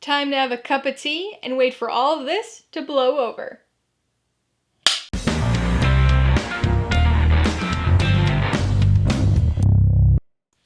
Time to have a cup of tea and wait for all of this to blow over.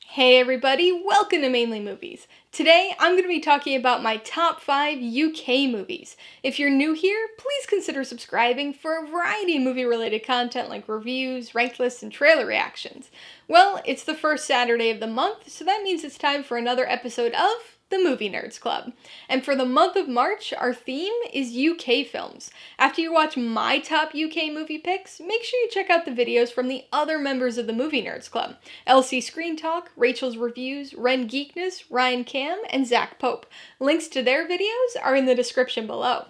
Hey everybody, welcome to Mainely Movies. Today I'm going to be talking about my top 5 UK movies. If you're new here, please consider subscribing for a variety of movie-related content like reviews, ranked lists, and trailer reactions. Well, it's the first Saturday of the month, so that means it's time for another episode of the Movie Nerds Club. And for the month of March, our theme is UK films. After you watch my top UK movie picks, make sure you check out the videos from the other members of the Movie Nerds Club. LC Screen Talk, Rachel's Reviews, Ren Geekness, Ryan Cam, and Zach Pope. Links to their videos are in the description below.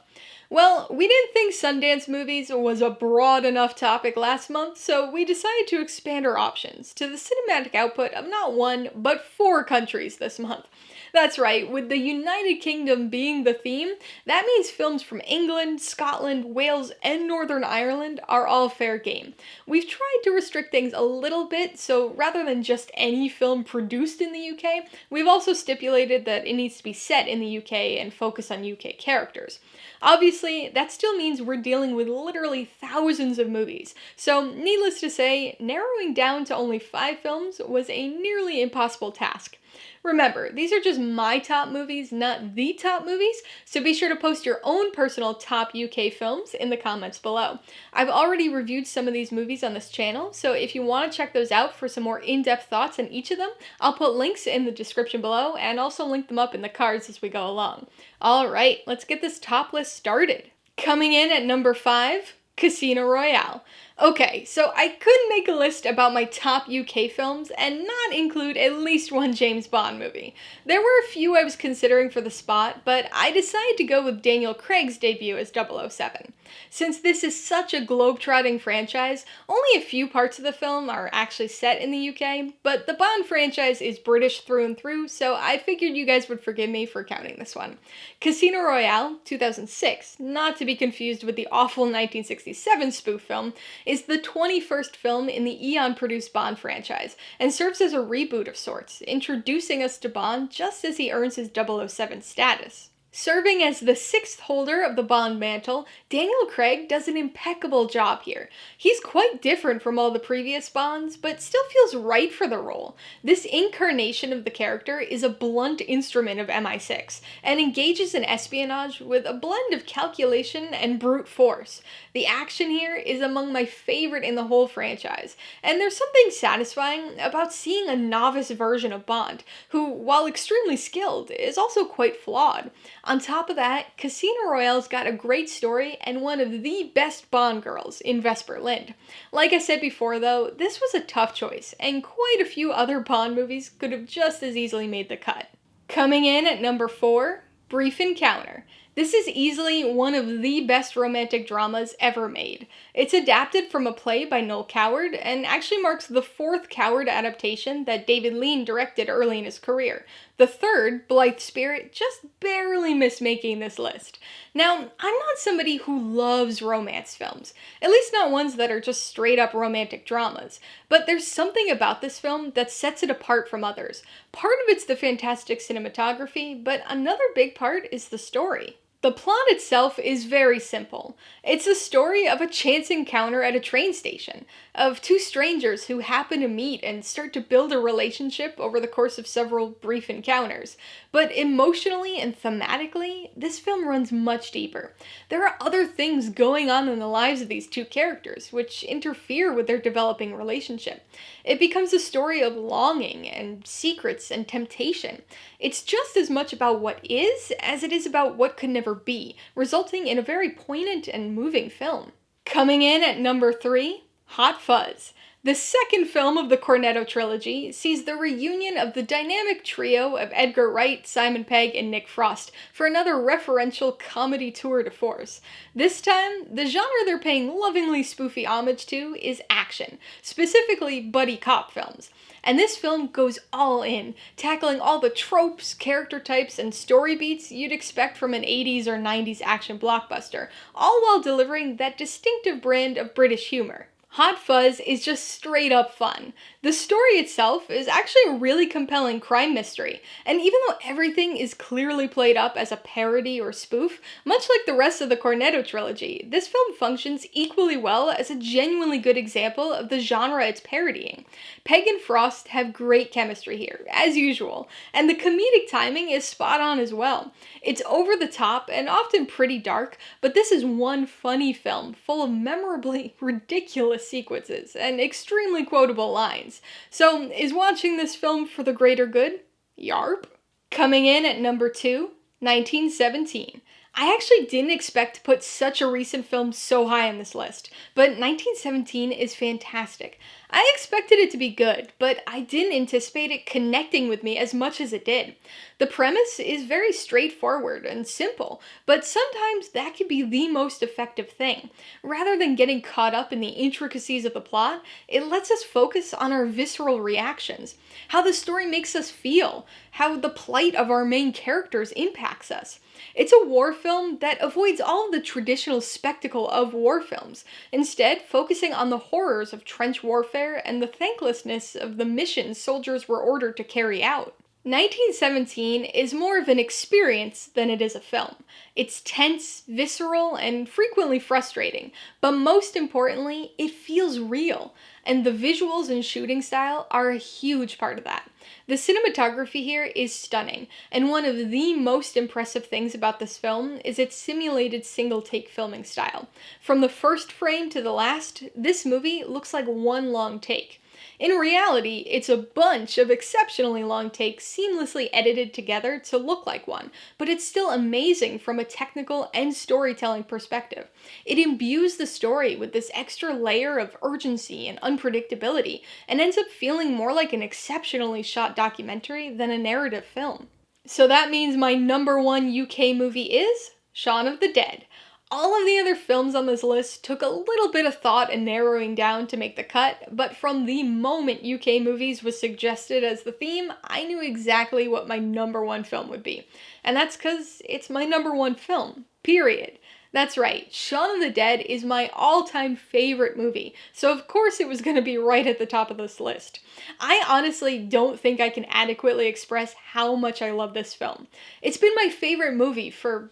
Well, we didn't think Sundance movies was a broad enough topic last month, so we decided to expand our options to the cinematic output of not one, but 4 countries this month. That's right, with the United Kingdom being the theme, that means films from England, Scotland, Wales, and Northern Ireland are all fair game. We've tried to restrict things a little bit, so rather than just any film produced in the UK, we've also stipulated that it needs to be set in the UK and focus on UK characters. Obviously, that still means we're dealing with literally thousands of movies, so needless to say, narrowing down to only 5 films was a nearly impossible task. Remember, these are just my top movies, not the top movies, so be sure to post your own personal top UK films in the comments below. I've already reviewed some of these movies on this channel, so if you want to check those out for some more in-depth thoughts on each of them, I'll put links in the description below and also link them up in the cards as we go along. Alright, let's get this top list started. Coming in at number 5, Casino Royale. Okay, so I couldn't make a list about my top UK films and not include at least one James Bond movie. There were a few I was considering for the spot, but I decided to go with Daniel Craig's debut as 007. Since this is such a globe-trotting franchise, only a few parts of the film are actually set in the UK, but the Bond franchise is British through and through, so I figured you guys would forgive me for counting this one. Casino Royale, 2006, not to be confused with the awful 1967 spoof film, is the 21st film in the Eon-produced Bond franchise, and serves as a reboot of sorts, introducing us to Bond just as he earns his 007 status. Serving as the 6th holder of the Bond mantle, Daniel Craig does an impeccable job here. He's quite different from all the previous Bonds, but still feels right for the role. This incarnation of the character is a blunt instrument of MI6, and engages in espionage with a blend of calculation and brute force. The action here is among my favorite in the whole franchise, and there's something satisfying about seeing a novice version of Bond, who, while extremely skilled, is also quite flawed. On top of that, Casino Royale's got a great story and one of the best Bond girls in Vesper Lynd. Like I said before though, this was a tough choice, and quite a few other Bond movies could have just as easily made the cut. Coming in at number 4, Brief Encounter. This is easily one of the best romantic dramas ever made. It's adapted from a play by Noel Coward, and actually marks the 4th Coward adaptation that David Lean directed early in his career. The 3rd, Blithe Spirit, just barely missed making this list. Now, I'm not somebody who loves romance films, at least not ones that are just straight up romantic dramas, but there's something about this film that sets it apart from others. Part of it's the fantastic cinematography, but another big part is the story. The plot itself is very simple. It's a story of a chance encounter at a train station, of 2 strangers who happen to meet and start to build a relationship over the course of several brief encounters. But emotionally and thematically, this film runs much deeper. There are other things going on in the lives of these 2 characters, which interfere with their developing relationship. It becomes a story of longing and secrets and temptation. It's just as much about what is as it is about what could never be, resulting in a very poignant and moving film. Coming in at number 3, Hot Fuzz. The 2nd film of the Cornetto trilogy sees the reunion of the dynamic trio of Edgar, Wright, Simon Pegg, and Nick Frost for another referential comedy tour de force. This time, the genre they're paying lovingly spoofy homage to is action, specifically buddy cop films. And this film goes all in, tackling all the tropes, character types, and story beats you'd expect from an 80s or 90s action blockbuster, all while delivering that distinctive brand of British humor. Hot Fuzz is just straight up fun. The story itself is actually a really compelling crime mystery, and even though everything is clearly played up as a parody or spoof, much like the rest of the Cornetto trilogy, this film functions equally well as a genuinely good example of the genre it's parodying. Peg and Frost have great chemistry here, as usual, and the comedic timing is spot on as well. It's over the top and often pretty dark, but this is one funny film full of memorably ridiculous sequences and extremely quotable lines. So, is watching this film for the greater good? Yarp. Coming in at number 2, 1917. I actually didn't expect to put such a recent film so high on this list, but 1917 is fantastic. I expected it to be good, but I didn't anticipate it connecting with me as much as it did. The premise is very straightforward and simple, but sometimes that can be the most effective thing. Rather than getting caught up in the intricacies of the plot, it lets us focus on our visceral reactions, how the story makes us feel, how the plight of our main characters impacts us. It's a war film that avoids all of the traditional spectacle of war films, instead focusing on the horrors of trench warfare and the thanklessness of the missions soldiers were ordered to carry out. 1917 is more of an experience than it is a film. It's tense, visceral, and frequently frustrating, but most importantly, it feels real, and the visuals and shooting style are a huge part of that. The cinematography here is stunning, and one of the most impressive things about this film is its simulated single-take filming style. From the first frame to the last, this movie looks like one long take. In reality, it's a bunch of exceptionally long takes seamlessly edited together to look like one, but it's still amazing from a technical and storytelling perspective. It imbues the story with this extra layer of urgency and unpredictability, and ends up feeling more like an exceptionally shot documentary than a narrative film. So that means my number 1 UK movie is Shaun of the Dead. All of the other films on this list took a little bit of thought and narrowing down to make the cut, but from the moment UK movies was suggested as the theme, I knew exactly what my number 1 film would be. And that's because it's my number 1 film, period. That's right, Shaun of the Dead is my all-time favorite movie, so of course it was going to be right at the top of this list. I honestly don't think I can adequately express how much I love this film. It's been my favorite movie for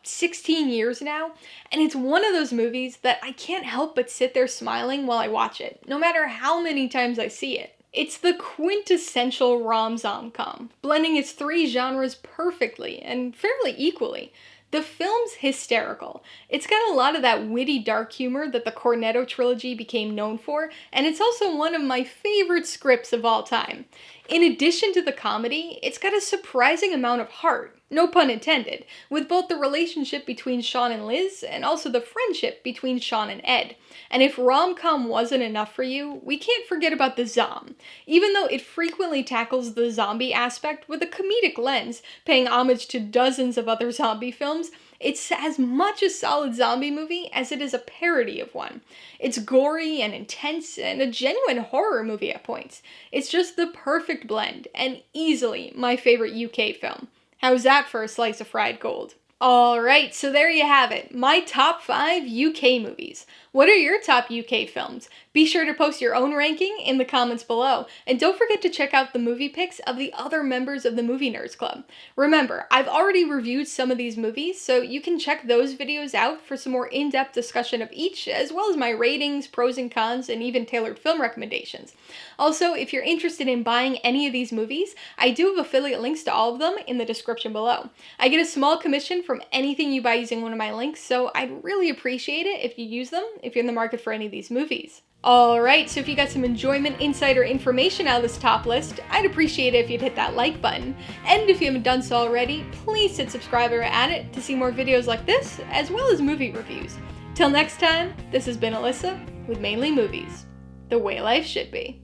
16 years now? And it's one of those movies that I can't help but sit there smiling while I watch it, no matter how many times I see it. It's the quintessential rom-com, blending its 3 genres perfectly and fairly equally. The film's hysterical. It's got a lot of that witty dark humor that the Cornetto trilogy became known for, and it's also one of my favorite scripts of all time. In addition to the comedy, it's got a surprising amount of heart, no pun intended, with both the relationship between Shaun and Liz and also the friendship between Shaun and Ed. And if rom-com wasn't enough for you, we can't forget about the zom. Even though it frequently tackles the zombie aspect with a comedic lens, paying homage to dozens of other zombie films, it's as much a solid zombie movie as it is a parody of one. It's gory and intense and a genuine horror movie at points. It's just the perfect blend and easily my favorite UK film. How's that for a slice of fried gold? Alright, so there you have it, my top 5 UK movies. What are your top UK films? Be sure to post your own ranking in the comments below, and don't forget to check out the movie picks of the other members of the Movie Nerds Club. Remember, I've already reviewed some of these movies, so you can check those videos out for some more in-depth discussion of each, as well as my ratings, pros and cons, and even tailored film recommendations. Also, if you're interested in buying any of these movies, I do have affiliate links to all of them in the description below. I get a small commission from anything you buy using one of my links, so I'd really appreciate it if you use them if you're in the market for any of these movies. Alright, so if you got some enjoyment, insight, or information out of this top list, I'd appreciate it if you'd hit that like button. And if you haven't done so already, please hit subscribe or add it to see more videos like this, as well as movie reviews. Till next time, this has been Alyssa with Mainely Movies, the way life should be.